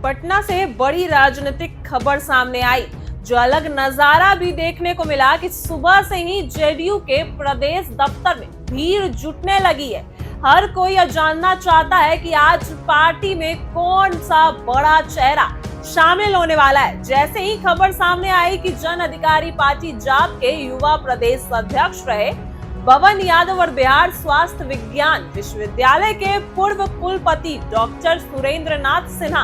पटना से बड़ी राजनीतिक खबर सामने आई, जो अलग नजारा भी देखने को मिला कि सुबह से ही जेडीयू के प्रदेश दफ्तर में भीड़ जुटने लगी है। हर कोई यह जानना चाहता है कि आज पार्टी में कौन सा बड़ा चेहरा शामिल होने वाला है। जैसे ही खबर सामने आई कि जन अधिकारी पार्टी जाप के युवा प्रदेश अध्यक्ष रहे बबन यादव और बिहार स्वास्थ्य विज्ञान विश्वविद्यालय के पूर्व कुलपति डॉक्टर सुरेंद्र नाथ सिन्हा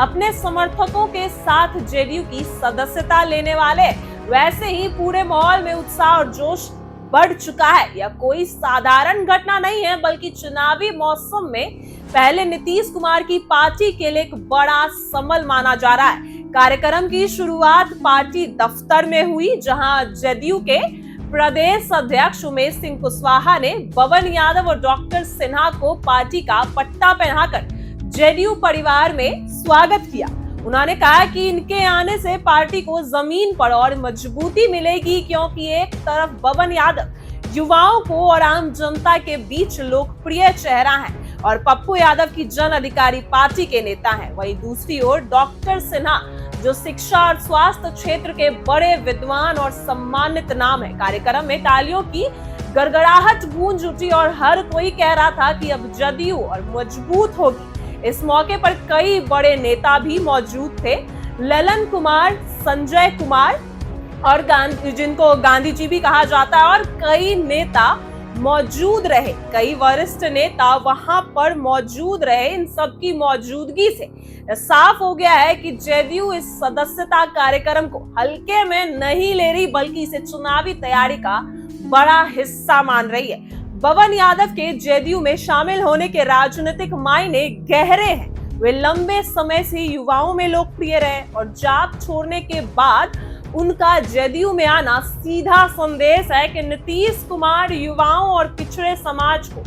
अपने समर्थकों के साथ जेडीयू की सदस्यता लेने वाले, वैसे ही पूरे माहौल में उत्साह और जोश बढ़ चुका है। यह कोई साधारण घटना नहीं है, बल्कि चुनावी मौसम में पहले नीतीश कुमार की पार्टी के लिए एक बड़ा समल माना जा रहा है। कार्यक्रम की शुरुआत पार्टी दफ्तर में हुई, जहां जेडीयू के प्रदेश अध्यक्ष उमेश सिंह कुशवाहा ने बबन यादव और डॉक्टर सिन्हा को पार्टी का पट्टा पहनाकर जेडीयू परिवार में स्वागत किया। उन्होंने कहा कि इनके आने से पार्टी को जमीन पर और मजबूती मिलेगी, क्योंकि एक तरफ बबन यादव युवाओं को और आम जनता के बीच लोकप्रिय चेहरा है और पप्पू यादव की जन अधिकारी पार्टी के नेता हैं। वहीं दूसरी ओर डॉक्टर सिन्हा जो शिक्षा और स्वास्थ्य क्षेत्र के बड़े विद्वान और सम्मानित नाम है। कार्यक्रम में तालियों की गड़गड़ाहट गूंज उठी और हर कोई कह रहा था कि अब जदयू और मजबूत होगी। इस मौके पर कई बड़े नेता भी मौजूद थे। ललन कुमार, संजय कुमार और जिनको गांधी जी भी कहा जाता है, और कई नेता मौजूद रहे। कई वरिष्ठ नेता वहां पर मौजूद रहे। इन सबकी मौजूदगी से साफ हो गया है कि जेडीयू इस सदस्यता कार्यक्रम को हल्के में नहीं ले रही, बल्कि इसे चुनावी तैयारी का बड़ा हिस्सा मान रही है। बबन यादव के जेडीयू में शामिल होने के राजनीतिक मायने गहरे हैं। वे लंबे समय से युवाओं में लोकप्रिय रहे और जाप छोड़ने के बाद उनका जेडीयू में आना सीधा संदेश है कि नीतीश कुमार युवाओं और पिछड़े समाज को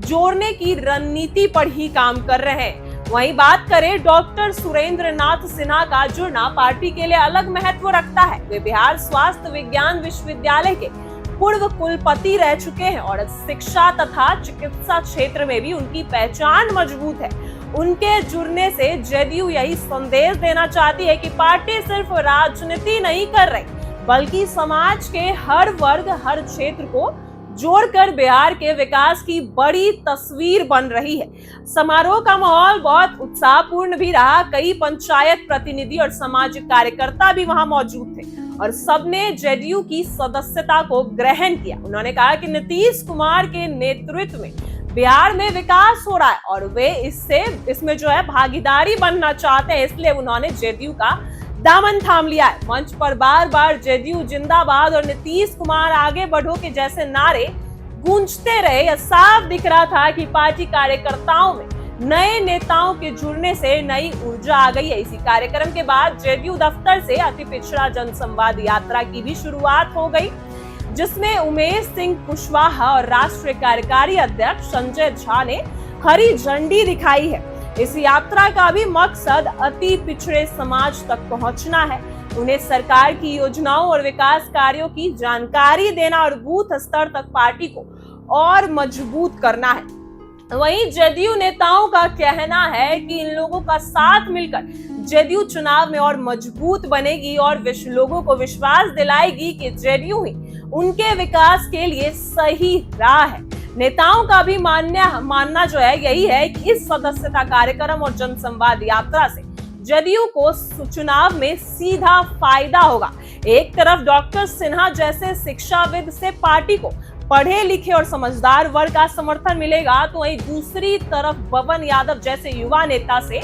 जोड़ने की रणनीति पर ही काम कर रहे हैं। वहीं बात करें डॉक्टर सुरेंद्र नाथ सिन्हा का जुड़ना पार्टी के लिए अलग महत्व रखता है। वे बिहार स्वास्थ्य विज्ञान विश्वविद्यालय के पूर्व कुलपति रह चुके हैं और शिक्षा तथा चिकित्सा क्षेत्र में भी उनकी पहचान मजबूत है। उनके जुड़ने से जेडीयू यही संदेश देना चाहती है कि पार्टी सिर्फ राजनीति नहीं कर रही, बल्कि समाज के हर वर्ग, हर क्षेत्र को जोड़कर बिहार के विकास की बड़ी तस्वीर बन रही है। समारोह का माहौल बहुत उत्साहपूर्ण भी रहा। कई पंचायत प्रतिनिधि और सामाजिक कार्यकर्ता भी वहां मौजूद थे और सबने जेडीयू की सदस्यता को ग्रहण किया। उन्होंने कहा कि नीतीश कुमार के नेतृत्व में बिहार में विकास हो रहा है और वे इसमें जो है भागीदारी बनना चाहते हैं, इसलिए उन्होंने जेडीयू का दामन थाम लिया है। मंच पर बार बार जेडीयू जिंदाबाद और नीतीश कुमार आगे बढ़ो के जैसे नारे गूंजते रहे। यह साफ दिख रहा था कि पार्टी कार्यकर्ताओं में नए नेताओं के जुड़ने से नई ऊर्जा आ गई है। इसी कार्यक्रम के बाद जेडीयू दफ्तर से अति पिछड़ा जनसंवाद यात्रा की भी शुरुआत हो गई, जिसमें उमेश सिंह कुशवाहा और राष्ट्रीय कार्यकारी अध्यक्ष संजय झा ने हरी झंडी दिखाई है। इस यात्रा का भी मकसद अति पिछड़े समाज तक पहुंचना है, उन्हें सरकार की योजनाओं और विकास कार्यों की जानकारी देना और बूथ स्तर तक पार्टी को और मजबूत करना है। वहीं जेडीयू नेताओं का कहना है कि इन लोगों का साथ मिलकर जेडीयू चुनाव में और मजबूत बनेगी और लोगों को विश्वास दिलाएगी कि जेडीयू ही उनके विकास के लिए सही राह है। नेताओं का भी मानना जो है यही है कि इस सदस्यता कार्यक्रम और जनसंवाद यात्रा से जेडीयू को चुनाव में सीधा फायदा होगा। एक तरफ डॉक्टर सिन्हा जैसे शिक्षाविद से पार्टी को पढ़े लिखे और समझदार वर्ग का समर्थन मिलेगा, तो वहीं दूसरी तरफ बबन यादव जैसे युवा नेता से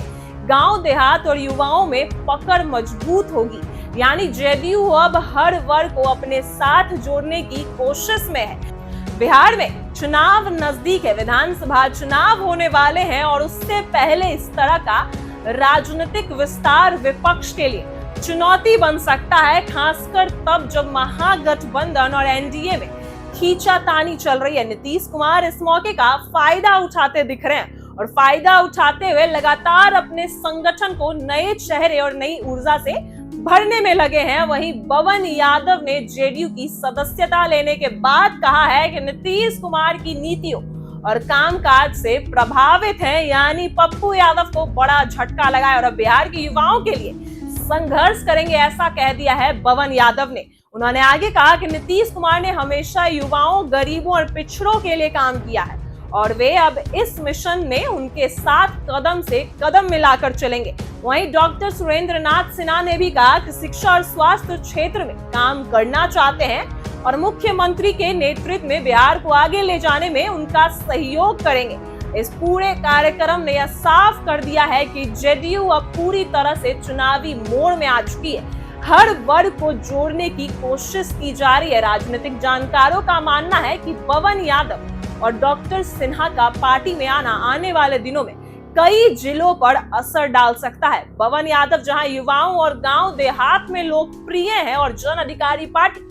गांव देहात और युवाओं में पकड़ मजबूत होगी। यानी जेडीयू अब हर वर्ग को अपने साथ जोड़ने की कोशिश में है। बिहार में चुनाव नजदीक है, विधानसभा चुनाव होने वाले हैं और उससे पहले इस तरह का राजनीतिक विस्तार विपक्ष के लिए चुनौती बन सकता है, खासकर तब जब महागठबंधन और एनडीए में खींचातानी चल रही है। नीतीश कुमार इस मौके का फायदा उठाते दिख रहे हैं और फायदा उठाते हुए लगातार अपने संगठन को नए चेहरे और नई ऊर्जा से भरने में लगे हैं। वहीं बबन यादव ने जेडीयू की सदस्यता लेने के बाद कहा है कि नीतीश कुमार की नीतियों और कामकाज से प्रभावित हैं, यानी पप्पू यादव को बड़ा झटका लगा है और अब बिहार के युवाओं के लिए संघर्ष करेंगे, ऐसा कह दिया है बवन यादव ने। उन्होंने आगे कहा कि नीतीश कुमार ने हमेशा युवाओं, गरीबों और पिछड़ों के लिए काम किया है और वे अब इस मिशन में उनके साथ कदम से कदम मिलाकर चलेंगे। वहीं डॉक्टर सुरेंद्र नाथ सिन्हा ने भी कहा कि शिक्षा और स्वास्थ्य क्षेत्र में काम करना चाहते हैं और मुख्यमंत्री के नेतृत्व में बिहार को आगे ले जाने में उनका सहयोग करेंगे। इस पूरे कार्यक्रम ने यह साफ कर दिया है कि जेडीयू अब पूरी तरह से चुनावी मोड़ में आ चुकी है। हर वर्ग को जोड़ने की कोशिश की जा रही है। राजनीतिक जानकारों का मानना है कि बवन यादव और डॉक्टर सिन्हा का पार्टी में आना आने वाले दिनों में कई जिलों पर असर डाल सकता है। बवन यादव जहां युवाओं और गांव देहात में लोकप्रिय है और जन अधिकारी पार्टी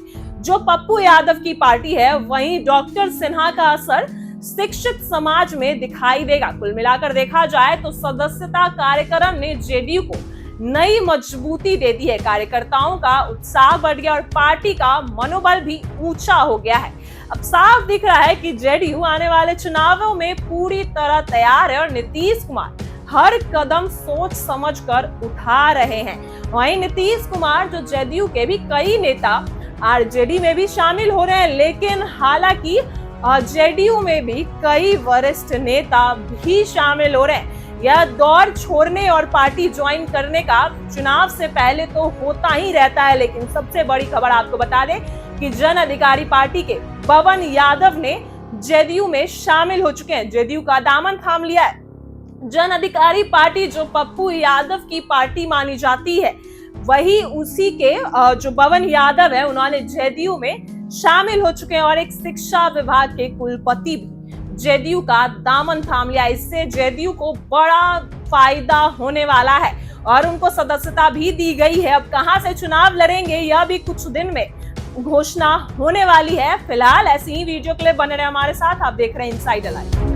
जो पप्पू यादव की पार्टी है, वहीं डॉक्टर सिन्हा का असर शिक्षित समाज में दिखाई देगा। कुल मिलाकर देखा जाए तो सदस्यता कार्यक्रम ने जेडीयू को नई मजबूती दे दी है। कार्यकर्ताओं का उत्साह बढ़ गया और पार्टी का मनोबल भी ऊंचा हो गया है। अब साफ दिख रहा है कि जेडीयू आने वाले चुनावों में पूरी तरह तैयार है और नीतीश कुमार हर कदम सोच समझकर उठा रहे हैं। वहीं नीतीश कुमार जो जेडीयू के भी कई नेता आरजेडी में भी शामिल हो रहे हैं, लेकिन हालांकि जेडीयू में भी कई वरिष्ठ नेता भी शामिल हो रहे हैं। यह दौर छोड़ने और पार्टी ज्वाइन करने का चुनाव से पहले तो होता ही रहता है, लेकिन सबसे बड़ी खबर आपको बता दें कि जन अधिकारी पार्टी के बवन यादव ने जेडीयू में शामिल हो चुके हैं, जेडीयू का दामन थाम लिया है। जन अधिकारी पार्टी जो पप्पू यादव की पार्टी मानी जाती है, वही उसी के जो बवन यादव है उन्होंने जेडीयू में शामिल हो चुके हैं और एक शिक्षा विभाग के कुलपति भी जेडीयू का दामन थाम लिया। इससे जेडीयू को बड़ा फायदा होने वाला है और उनको सदस्यता भी दी गई है। अब कहां से चुनाव लड़ेंगे यह भी कुछ दिन में घोषणा होने वाली है। फिलहाल ऐसी ही वीडियो के लिए बने रहे हमारे साथ। आप देख रहे हैं इनसाइडर लाइव।